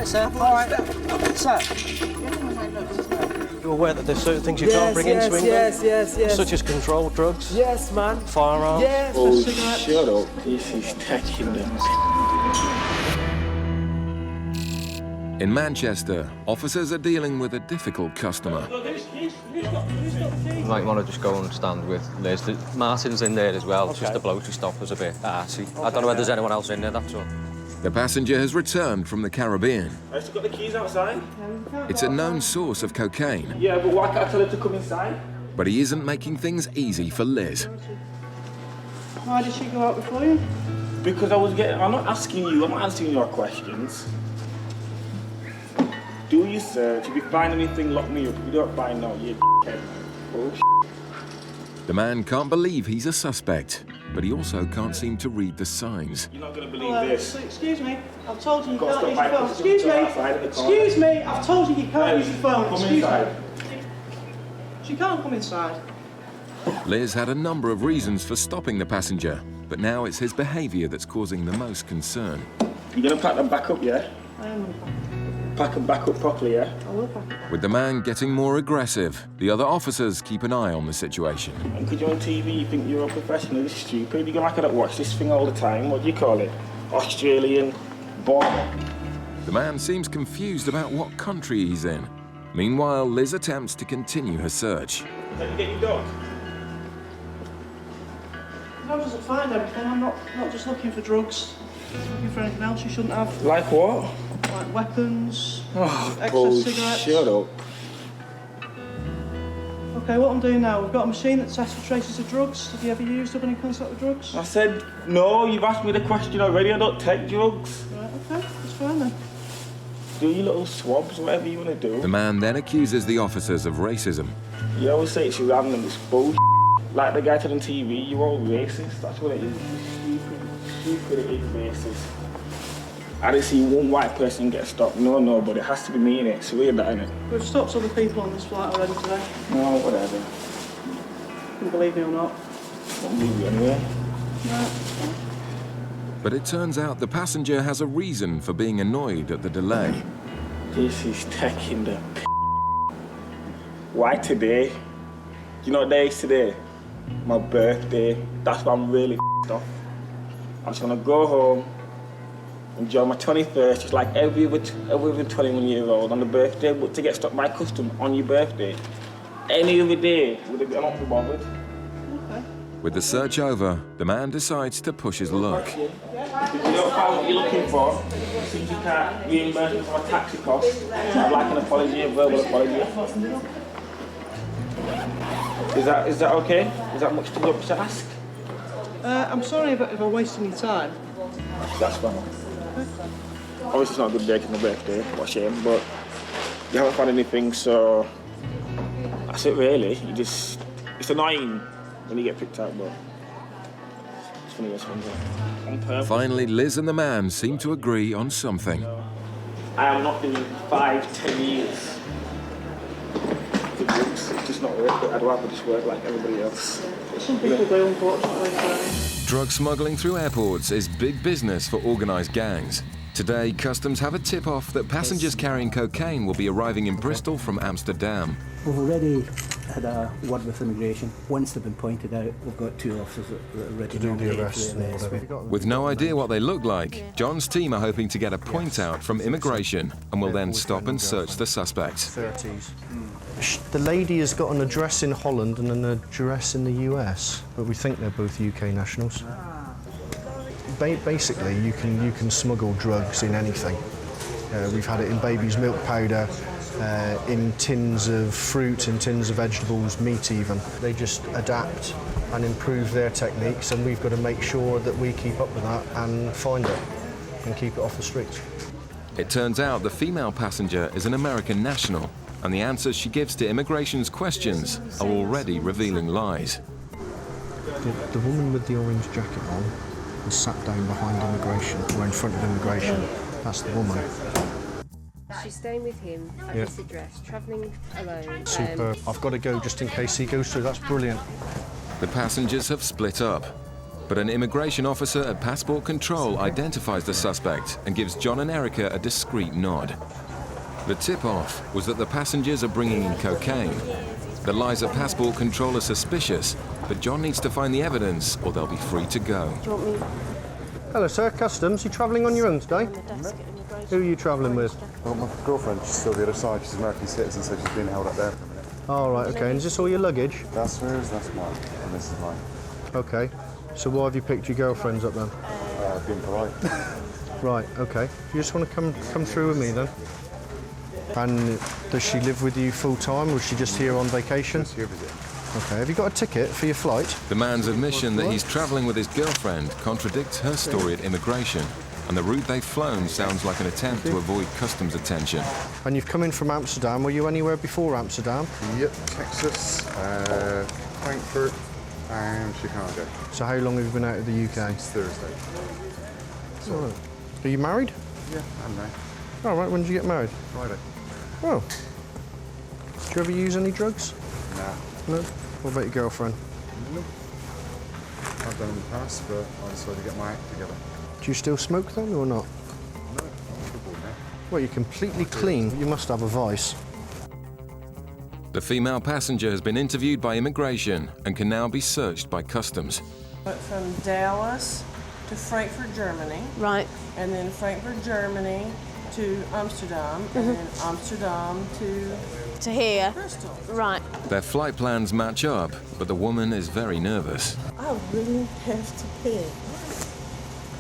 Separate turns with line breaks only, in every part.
right, sir. All right. Sir. You're aware that there's certain things you can't bring into England?
Yes.
Such as controlled drugs?
Yes, man.
Firearms?
Yes,
Oh,
cigarettes.
shut up. This is taking them.
In Manchester, officers are dealing with a difficult customer.
You might want to just go and stand with Liz. Martin's in there as well, just the bloke who stopped us a bit arsey. I don't know whether there's anyone else in there, that's all.
The passenger has returned from the Caribbean.
I still got the keys outside.
It's a known source of cocaine.
Yeah, but why can't I tell her to come inside?
But he isn't making things easy for Liz.
Why did she go out before you?
Because I'm not asking you, I'm not answering your questions. Do your search. If you find anything, lock me up. If you don't find no, you're dead. Oh,
The man can't believe he's a suspect, but he also can't seem to read the signs.
You're not going to believe this.
Excuse me, I've told you you
Got to
can't use
stop
your phone.
my
Excuse
customer
me.
outside the car.
Excuse me, I've told you you can't use your phone.
Come
Excuse me.
inside.
She can't come inside.
Liz had a number of reasons for stopping the passenger, but now it's his behaviour that's causing the most concern.
You're going to pack them back up, yeah?
I am going to
Pack them back up properly, yeah?
I will pack it.
With the man getting more aggressive, the other officers keep an eye on the situation.
And because you're on TV, you think you're a professional, you're stupid. You're like I don't watch this thing all the time. What do you call it? Australian border.
The man seems confused about what country he's in. Meanwhile, Liz attempts to continue her search.
Can you get your dog?
I doesn't find everything. I'm not just looking for drugs. I'm looking for anything else you shouldn't have.
Like what?
Like weapons,
Oh,
excess cigarettes.
shut up.
Okay, what I'm doing now, we've got a machine that tests for traces of drugs. Have you ever used up any contact with drugs?
I said, no, you've asked me the question already. I don't take drugs.
Right, okay, that's fine then.
Do your little swabs, whatever you want to do.
The man then accuses the officers of racism.
You always say it's random, it's bullshit. Like the guy said on TV, you're all racist. That's what it is. Stupid, it is racist. I didn't see one white person get stopped. No, but it has to be me in it. It's weird, that, isn't it?
We've stopped other people on this flight already today.
No, whatever.
You can believe me or not.
Don't believe you anyway.
No.
But it turns out the passenger has a reason for being annoyed at the delay.
This is taking the p***. Why today? Do you know what day is today? My birthday. That's why I'm really f***ed off. I just want to go home, enjoy my 21st, just like every other 21-year-old on the birthday, but to get stopped by custom on your birthday. Any other day, I'm not be bothered.
Okay.
With the search over, the man decides to push his luck.
If you don't find what you're looking for, since you can't reimburse me for my taxi costs, I'd like an apology, a verbal apology. Is that okay? Is that much too much to ask?
I'm sorry if I'm wasting your time.
That's fine. Obviously it's not a good day, it's my birthday, what a shame, but you haven't found anything, so that's it really. It's annoying when you get picked out, but it's funny what's on purpose.
Finally, Liz and the man seem to agree on something.
I am not doing 5-10 years. It's just not worth it. I'd rather just work like everybody else.
Some people do, unfortunately.
Drug smuggling through airports is big business for organised gangs. Today, Customs have a tip-off that passengers carrying cocaine will be arriving in Bristol from Amsterdam.
We've already had a word with immigration. Once they've been pointed out, we've got 2 officers that are ready to do the arrest.
With no idea what they look like, John's team are hoping to get a point out from immigration and will then stop and search the suspects.
30s. The lady has got an address in Holland and an address in the US, but we think they're both UK nationals. Basically, you can smuggle drugs in anything. We've had it in baby's milk powder, in tins of fruit, in tins of vegetables, meat even. They just adapt and improve their techniques, and we've got to make sure that we keep up with that and find it and keep it off the streets.
It turns out the female passenger is an American national, and the answers she gives to immigration's questions are already revealing lies.
The woman with the orange jacket on and sat down behind immigration, or in front of immigration. That's the woman.
She's staying with him at this address, travelling alone.
Superb. I've got to go just in case he goes through. That's brilliant.
The passengers have split up. But an immigration officer at passport control identifies the suspect and gives John and Erica a discreet nod. The tip-off was that the passengers are bringing in cocaine. The lies at passport control are suspicious, but John needs to find the evidence or they'll be free to go.
Do you want me
Hello, sir. Customs. You travelling on your own today?
on the desk at immigration?
Who are you travelling with?
Well, my girlfriend, she's still the other side. She's an American citizen, so she's being held up there for a minute.
Oh, right, okay. And is this all your luggage?
That's hers, that's mine, and this is mine.
Okay. So why have you picked your girlfriends up then?
Being polite.
Right, okay. You just want to come through with me then? And does she live with you full time, or is she just here on vacation?
Just here visiting.
Okay. Have you got a ticket for your flight?
The man's admission that he's travelling with his girlfriend contradicts her story at immigration, and the route they've flown sounds like an attempt to avoid customs attention.
And you've come in from Amsterdam. Were you anywhere before Amsterdam?
Yep, Texas, Frankfurt, and Chicago.
So how long have you been out of the UK?
It's Thursday.
Right. Are you married?
Yeah, I'm there.
All right. When did you get married?
Friday.
Oh. Do you ever use any drugs?
Nah.
No. What about your girlfriend?
I've done in the past, but I decided to get my act together.
Do you still smoke then, or not?
No, I'm football now.
Well, you're completely clean. You must have a vice.
The female passenger has been interviewed by immigration and can now be searched by customs.
Went from Dallas to Frankfurt, Germany,
Right.
and then Frankfurt, Germany to Amsterdam, and then Amsterdam to
here.
Bristol.
Right.
Their flight plans match up, but the woman is very nervous.
I really have to pee.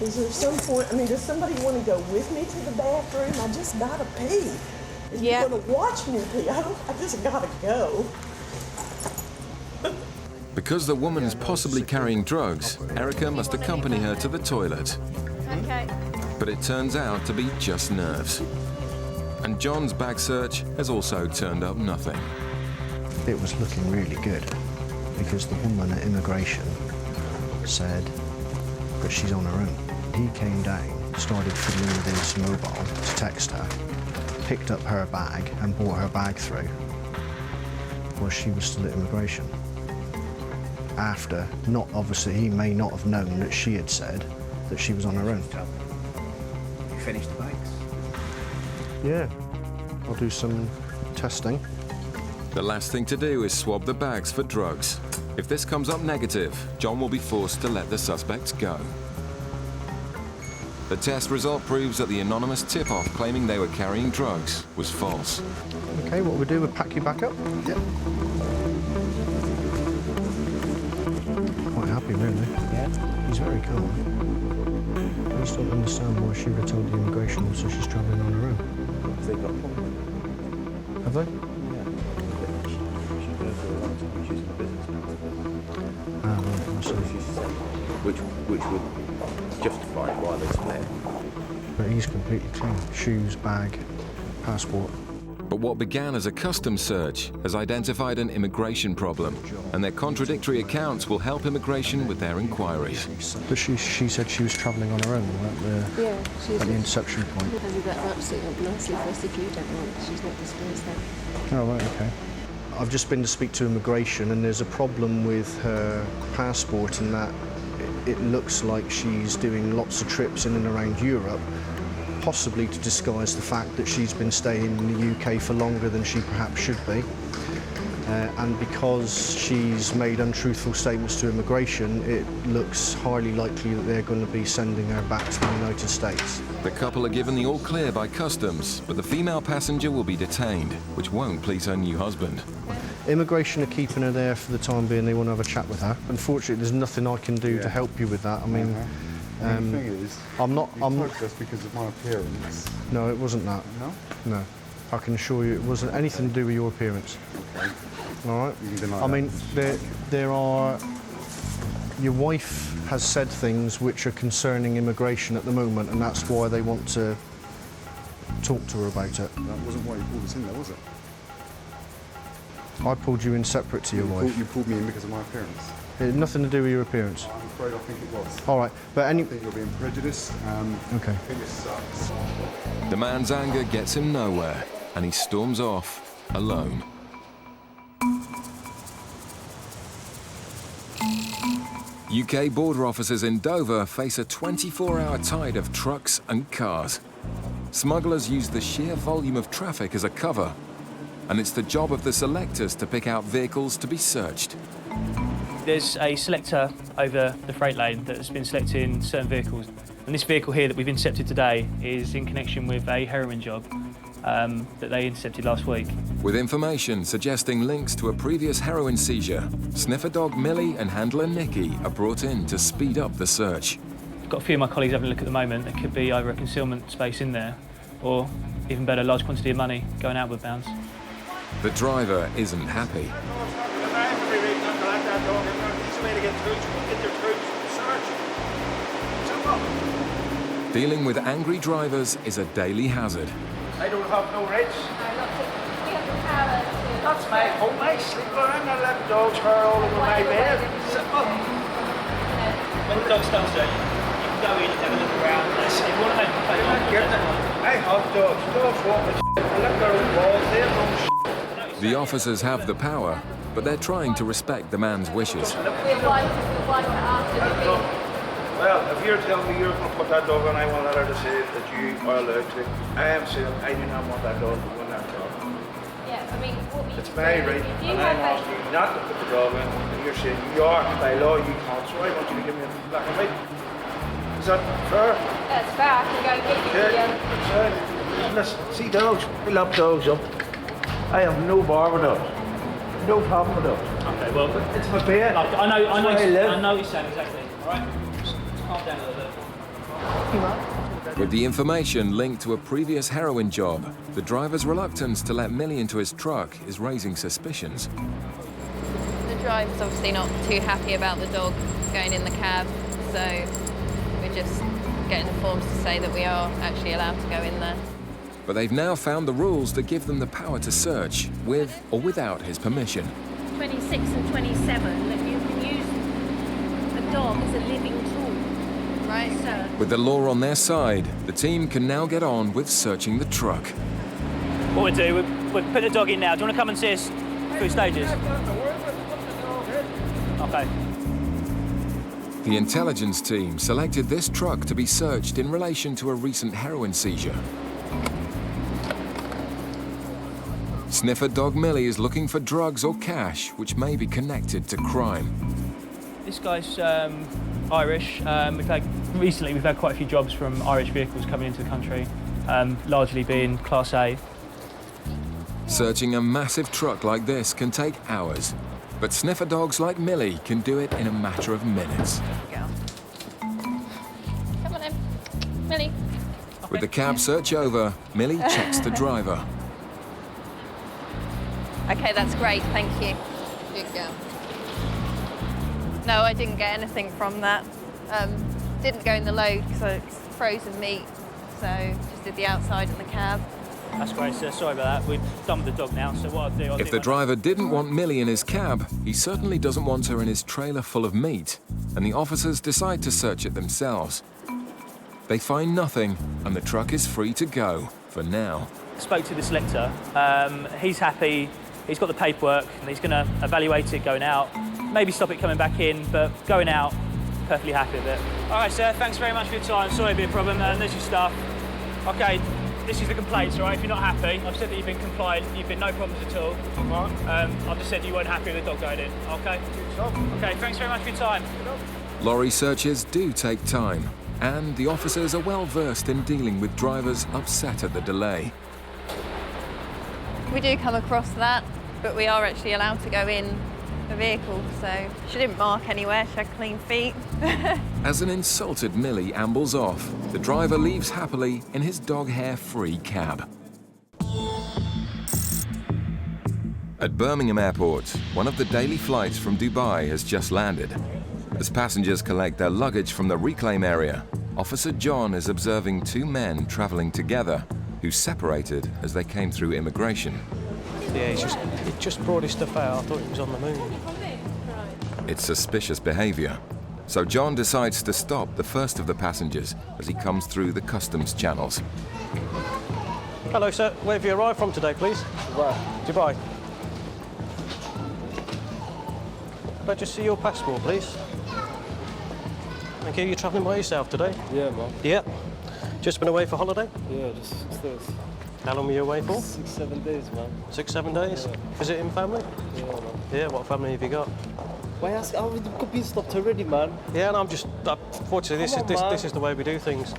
Is there some point, does somebody want to go with me to the bathroom? I just gotta pee. If
Yeah.
you're gonna watch me pee, I just gotta go.
Because the woman is possibly carrying drugs, Erica must accompany her to the toilet.
Okay.
But it turns out to be just nerves. And John's bag search has also turned up nothing.
It was looking really good because the woman at immigration said that she's on her own. He came down, started fiddling with his mobile to text her, picked up her bag and brought her bag through while she was still at immigration. After, not obviously, he may not have known that she had said that she was on her own.
You finished the bags?
Yeah, I'll do some testing.
The last thing to do is swab the bags for drugs. If this comes up negative, John will be forced to let the suspects go. The test result proves that the anonymous tip-off claiming they were carrying drugs was false.
Okay, what we do, we'll pack you back up.
Yep.
Quite happy, really.
Yeah.
He's very calm. I just don't understand why she would have told the immigration officer she's travelling on her own.
Have they got a problem?
Have they?
Yeah. She's been for a long time. She's in the business now.
Ah, right, I
So
see.
she's which would justify why they split.
But he's completely clean. Shoes, bag, passport.
But what began as a customs search has identified an immigration problem, and their contradictory accounts will help immigration with their inquiries.
But she said she was travelling on her own
Yeah.
at the inception point.
Have you got an absolutely up nicely for us if you don't want? She's not disclosed that.
Oh, right, okay. I've just been to speak to immigration, and there's a problem with her passport in that it looks like she's doing lots of trips in and around Europe, possibly to disguise the fact that she's been staying in the UK for longer than she perhaps should be. And because she's made untruthful statements to immigration, it looks highly likely that they're going to be sending her back to the United States.
The couple are given the all clear by customs, but the female passenger will be detained, which won't please her new husband.
Immigration are keeping her there for the time being. They want to have a chat with her. Unfortunately, there's nothing I can do to help you with that. I mean,
The thing is,
I'm not.
you took us because of my appearance.
No, it wasn't that.
No?
No, I can assure you, it wasn't anything to do with your appearance.
Okay.
All right.
You can deny
I mean,
that.
there are. Your wife has said things which are concerning immigration at the moment, and that's why they want to talk to her about it.
That wasn't why you pulled us in there, was it?
I pulled you in separate to your wife.
You pulled me in because of my appearance.
It had nothing to do with your appearance.
I'm afraid I think it was.
All right, but
I think you're being prejudiced.
Okay.
I think it sucks.
The man's anger gets him nowhere, and he storms off alone. UK border officers in Dover face a 24-hour tide of trucks and cars. Smugglers use the sheer volume of traffic as a cover, and it's the job of the selectors to pick out vehicles to be searched.
There's a selector over the freight lane that has been selecting certain vehicles. And this vehicle here that we've intercepted today is in connection with a heroin job that they intercepted last week.
With information suggesting links to a previous heroin seizure, sniffer dog Millie and handler Nikki are brought in to speed up the search.
I've got a few of my colleagues having a look at the moment. There could be either a concealment space in there or, even better, a large quantity of money going outward bounds.
The driver isn't happy. Dealing with angry drivers is a daily hazard.
I don't have no rights. That's my home, my sleeper. I'm not letting dogs hurl all over my bed. Simple.
When the dog's downstairs, you can go in and have a look around. If you want to make a complaint,
I have dogs. Dogs walk with shit. I lick their own walls. They have no shit.
The officers have the power, but they're trying to respect the man's wishes.
Well, if you're telling me you're going to put that dog on, I want her to say that you are allowed to. I am saying I do not want that dog to go on that dog.
Yeah, I mean, what we
It's my right, and I'm asking you not to put the dog in, and you're saying you are, by law you can't, so I want you to give me a black and white. Is that fair?
That's fair. I can go and get you
Yeah, listen, see dogs, I love dogs up. I have no bar with dogs. No problem with dogs.
Okay, well,
it's my bed.
Like, I know what you're saying exactly. All right, just calm down a little bit.
With the information linked to a previous heroin job, the driver's reluctance to let Millie into his truck is raising suspicions.
The driver's obviously not too happy about the dog going in the cab, so we're just getting the forms to say that we are actually allowed to go in there.
But they've now found the rules that give them the power to search, with or without his permission.
26 and 27, that you can use a dog as a living tool.
Right.
So,
With the law on their side, the team can now get on with searching the truck.
What we'll do, we'll put the dog in now. Do you want to come and see us through stages? Okay.
The intelligence team selected this truck to be searched in relation to a recent heroin seizure. Sniffer dog Millie is looking for drugs or cash which may be connected to crime.
This guy's Irish. Recently we've had quite a few jobs from Irish vehicles coming into the country, largely being Class A.
Searching a massive truck like this can take hours, but sniffer dogs like Millie can do it in a matter of minutes.
Come on in. Millie.
With the cab search over, Millie checks the driver.
Okay, that's great, thank you. Good girl. No, I didn't get anything from that. Didn't go in the load because it's frozen meat, so just did the outside in the cab.
That's great, sir. Sorry about that. We've done with the dog now, so what I'll do...
If the driver didn't want Millie in his cab, he certainly doesn't want her in his trailer full of meat, and the officers decide to search it themselves. They find nothing, and the truck is free to go, for now.
Spoke to the selector. He's happy. He's got the paperwork, and he's going to evaluate it going out. Maybe stop it coming back in, but going out, perfectly happy with it. All right, sir, thanks very much for your time. Sorry to be a problem. There's your stuff. OK, this is the complaints, all right? If you're not happy, I've said that you've been compliant, you've been no problems at all. I've just said you weren't happy with the dog going in, OK? OK, thanks very much for your time.
Lorry searches do take time, and the officers are well versed in dealing with drivers upset at the delay.
We do come across that, but we are actually allowed to go in the vehicle, so she didn't mark anywhere, she had clean feet.
As an insulted Millie ambles off, the driver leaves happily in his dog hair-free cab. At Birmingham Airport, one of the daily flights from Dubai has just landed. As passengers collect their luggage from the reclaim area, Officer John is observing two men travelling together who separated as they came through immigration.
Yeah, it just brought his stuff out. I thought it was on the moon.
It's suspicious behaviour, so John decides to stop the first of the passengers as he comes through the customs channels.
Hello, sir. Where have you arrived from today, please? Dubai. Could I just see your passport, please? Thank you. You're travelling by yourself today?
Yeah, man.
Yeah. Just been away for holiday?
Yeah, just 6 days.
How long were you away for?
6, 7 days, man.
6, 7 days?
Yeah.
Visiting family?
Yeah, man.
Yeah, what family have you got?
Why ask? Oh, we've got been stopped already, man.
Yeah, and I'm just... Unfortunately, this is the way we do things.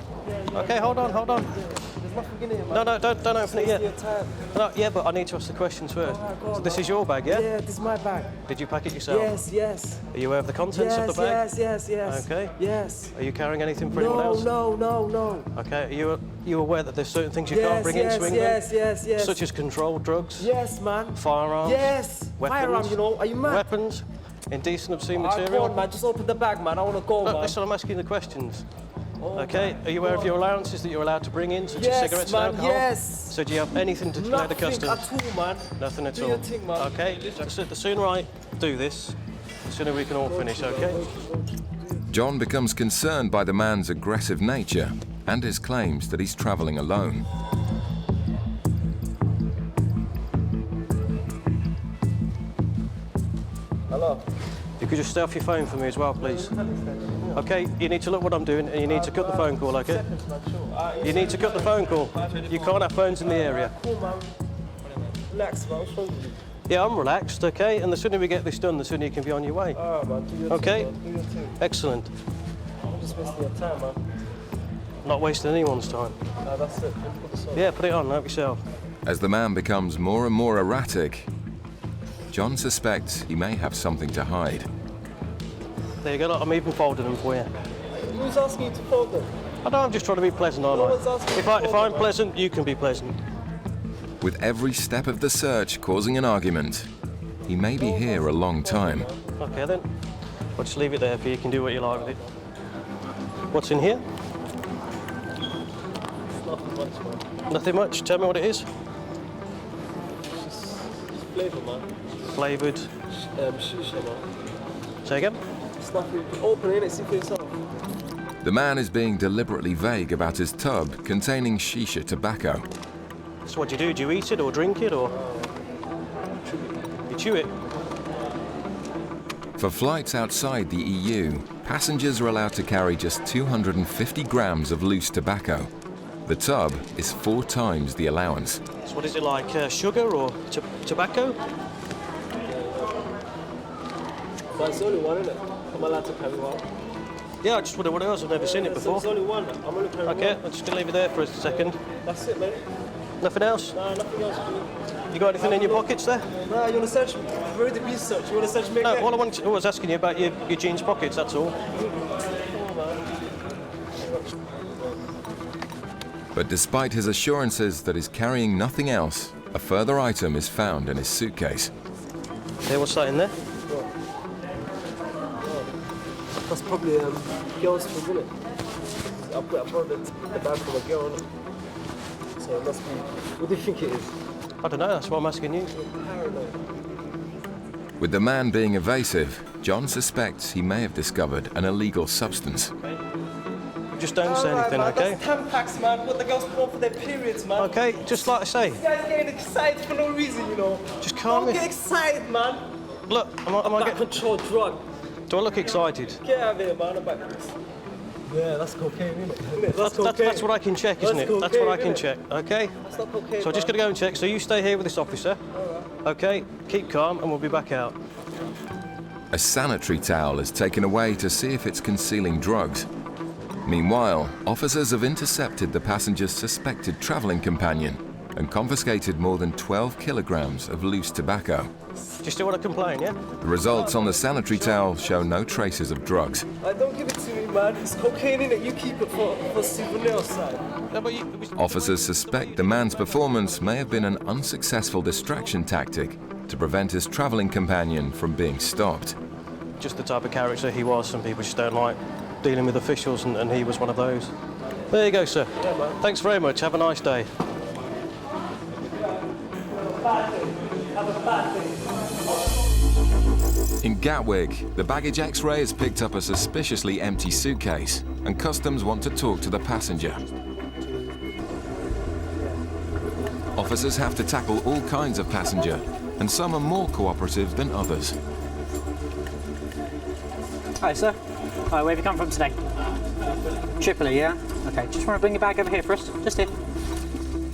Okay, hold on.
There's nothing in it, man.
No, don't open it yet.
Your time.
No, yeah, but I need to ask the questions first. So this is your bag, yeah?
Yeah, this is my bag.
Did you pack it yourself?
Yes.
Are you aware of the contents of the bag?
Yes.
Okay.
Yes.
Are you carrying anything for anyone else?
No.
Okay. Are you aware that there's certain things you can't bring into England?
Yes.
Such as controlled drugs?
Yes, man.
Firearms?
Yes.
Weapons?
Firearm, you know. Are you mad?
Weapons? Indecent, obscene
Go
material?
on, man. Just open the bag, man. I want to go, man.
Listen, I'm asking the questions.
Oh,
okay.
Man.
Are you aware of your allowances that you're allowed to bring in, such as cigarettes and alcohol?
Yes.
So do you have anything to declare the customs?
Nothing at all, man.
Nothing at
Do
all.
your thing, man.
Okay. The sooner I do this, the sooner we can all finish, okay?
John becomes concerned by the man's aggressive nature and his claims that he's travelling alone.
Hello.
You could just stay off your phone for me as well, please. Okay, you need to look what I'm doing and you need to cut the phone call, okay? You need to cut the phone call. You can't have phones in the area.
Cool, man. Relax, man. What's wrong with you?
Yeah, I'm relaxed, okay? And the sooner we get this done, the sooner you can be on your way.
All right, man. Do your
okay?
thing, man. Do your thing.
Excellent.
I'm just wasting your time, man.
Not wasting anyone's time.
No, that's it. Put this on.
Yeah, put it on, help yourself.
As the man becomes more and more erratic, John suspects he may have something to hide.
There you go, look, I'm even folding them for you.
Who's asking you to fold them?
I know, I'm just trying to be pleasant, aren't
No one's asking
I? If I'm pleasant, you can be pleasant.
With every step of the search causing an argument, he may be here a long time.
Okay then, I'll just leave it there for you, you can do what you like with it. What's in here?
Nothing much, man.
Nothing much, tell me what it is.
Just flavour, man.
Flavoured.
Shisha, man.
Say again?
It's nothing. Open it, see for yourself.
The man is being deliberately vague about his tub containing shisha tobacco.
So what do? Do you eat it or drink it or? You chew it?
For flights outside the EU, passengers are allowed to carry just 250 grams of loose tobacco. The tub is 4 times the allowance.
So what is it like, sugar or tobacco?
But it's only one, isn't it? I'm allowed to carry one.
Yeah, I just wonder what else, I've never seen it before.
It's only one. I'm only carrying
Okay,
one.
I'm just going to leave it there for a second.
That's it, mate.
Nothing else?
No, nothing else.
You got anything in your pockets there?
No, you want to search me? I've already been searched. You want to search me
No,
again?
all I was asking you about your jeans pockets, that's all.
But despite his assurances that he's carrying nothing else, a further item is found in his suitcase.
Hey, what's that in there?
That's probably girl's food, isn't it? I brought the bag from a girl, innit? So it must be. What do you think it is?
I don't know, that's what I'm asking you.
With the man being evasive, John suspects he may have discovered an illegal substance.
Just don't say anything,
man.
okay?
That's Tampax, man. What the girls put on for their periods, man.
Okay, just like I say.
You guys getting excited for no reason, you know.
Just calm
Don't
me.
get excited, man.
Look, am I getting...
controlled drug.
Do I look excited?
Get out of here, man. I'm back this. Yeah, that's cocaine, isn't it?
That's what I can check, isn't it? That's what I can check, okay?
That's not cocaine,
So I'm just going to go and check. So you stay here with this officer. Okay, keep calm and we'll be back out.
A sanitary towel is taken away to see if it's concealing drugs. Meanwhile, officers have intercepted the passenger's suspected travelling companion and confiscated more than 12 kilograms of loose tobacco.
Do you still want to complain, yeah?
The results on the sanitary towel show no traces of drugs.
Don't give it to me, man. It's cocaine in it. You keep it for souvenir side.
No, but
Officers suspect the man's performance may have been an unsuccessful distraction tactic to prevent his travelling companion from being stopped.
Just the type of character he was. Some people just don't like dealing with officials, and he was one of those. There you go, sir.
Yeah, man.
Thanks very much. Have a nice day.
In Gatwick, the baggage X-ray has picked up a suspiciously empty suitcase, and customs want to talk to the passenger. Officers have to tackle all kinds of passenger, and some are more cooperative than others.
Hi, sir. Hi, where have you come from today? Tripoli, yeah? Okay, just want to bring your bag over here for us. Just here.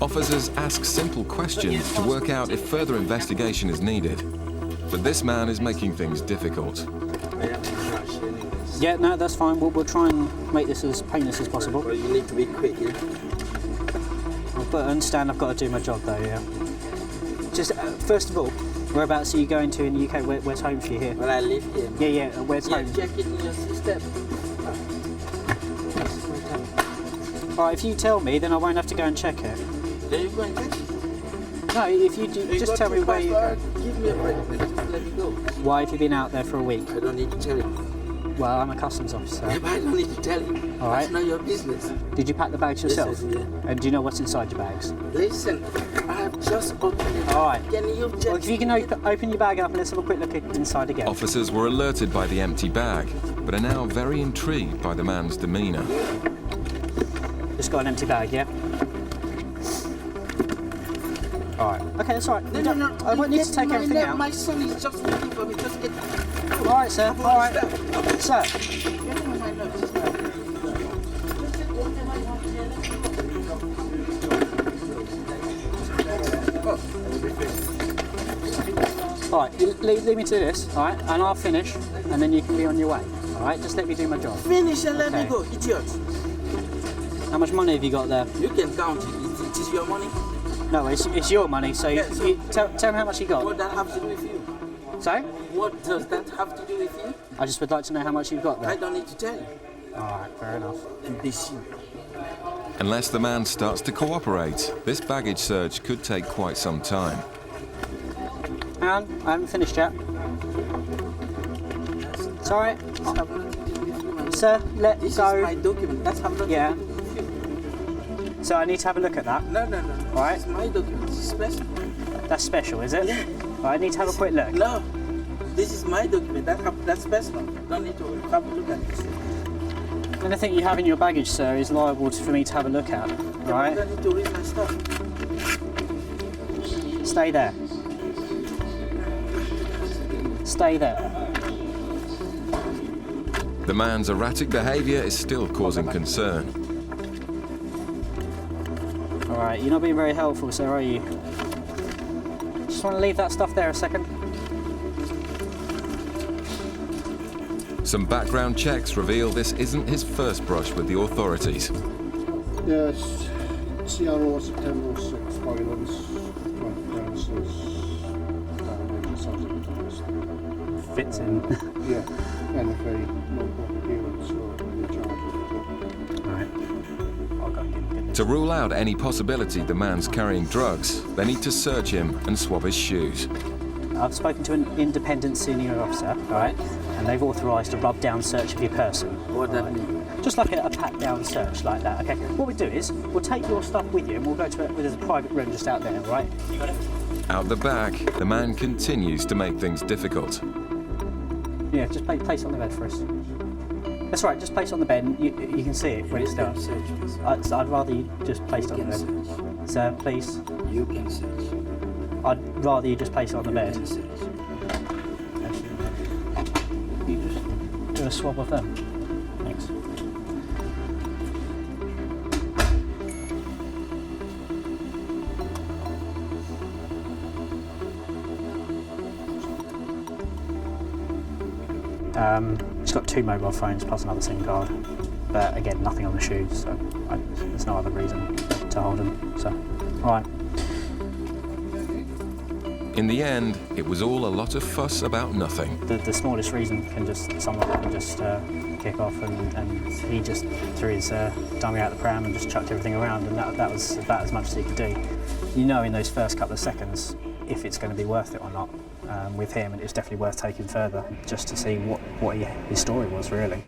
Officers ask simple questions to work out if further investigation is needed. But this man is making things difficult.
Yeah, no, that's fine. We'll try and make this as painless as possible.
But you need to be quick, yeah?
But I understand I've got to do my job though, yeah. Just, first of all, whereabouts are you going to in the UK? Where's home for you here?
Well, I live here.
Yeah, yeah, where's home?
Check it in your system.
Alright, if you tell me, then I won't have to go and check it.
Then you go and check it.
No, if you do, just tell me where you go.
Give me a break, let me go.
Why have you been out there for a week?
I don't need to tell you.
Well, I'm a customs officer.
Yeah, but I don't need to tell you.
All right.
That's not your business.
Did you pack the bags yourself?
Listen, yeah.
And do you know what's inside your bags?
Listen, I have just opened it.
All right.
Can you just...
Well, if you can open your bag up and let's have a quick look inside again.
Officers were alerted by the empty bag, but are now very intrigued by the man's demeanour.
Just got an empty bag, yeah? All right. Okay, that's all right.
No.
I won't need to take everything out.
My son is just looking for me. Just get...
All right, sir. All right. Sir. All right, leave me to this, all right, and I'll finish, and then you can be on your way, all right? Just let me do my job.
Finish and let me go, idiot.
How much money have you got there?
You can count it. It is your money.
No, it's your money, so,
Yeah,
you tell me how much you got.
What does that have to do with you?
Sorry?
What does that have to do with you?
I just would like to know how much you've got there.
I don't need to tell you.
All right, fair enough.
Imbecile.
Unless the man starts to cooperate, this baggage search could take quite some time.
Hang on, I haven't finished yet. It's all right. Sir, let
This
go.
is my document. That's how I'm
Yeah. So I need to have a look at that.
No.
All right.
This is my document. This is special.
That's special, is it?
Yeah.
All right, I need to have a quick look.
No. This is my document. That's special. Don't need to have a look at this.
Anything you have in your baggage, sir, is liable for me to have a look at. All right?
I don't need to read my stuff.
Stay there. Stay there.
The man's erratic behaviour is still causing concern.
All right, you're not being very helpful, sir, are you? Just want to leave that stuff there a second.
Some background checks reveal this isn't his first brush with the authorities.
Yes, CRO September 6, violence, premises,
Fits in.
Yeah, NFA, no appearance or any charges.
All right. I'll go and get
To rule out any possibility the man's carrying drugs, they need to search him and swab his shoes.
I've spoken to an independent senior officer, all right, and they've authorised a rub-down search of your person.
What does that mean?
Just like a pat-down search like that, okay? What we do is, we'll take your stuff with you and we'll go to there's a private room just out there, all right? You got it?
Out the back, the man continues to make things difficult.
Yeah, just place it on the bed for us. That's right, just place it on the bed and you can see it when it's done. So I'd rather you just place it on the bed. Sir, please.
You can search.
I'd rather you just place it on the bed. You just do a swab of them. Thanks. It's got 2 mobile phones plus another SIM card, but again, nothing on the shoes, so there's no other reason to hold them. So, all right.
In the end, it was all a lot of fuss about nothing.
The smallest reason someone can just kick off, and he just threw his dummy out the pram and just chucked everything around, and that was about as much as he could do. You know, in those first couple of seconds, if it's going to be worth it or not with him, and it's definitely worth taking further just to see what his story was really.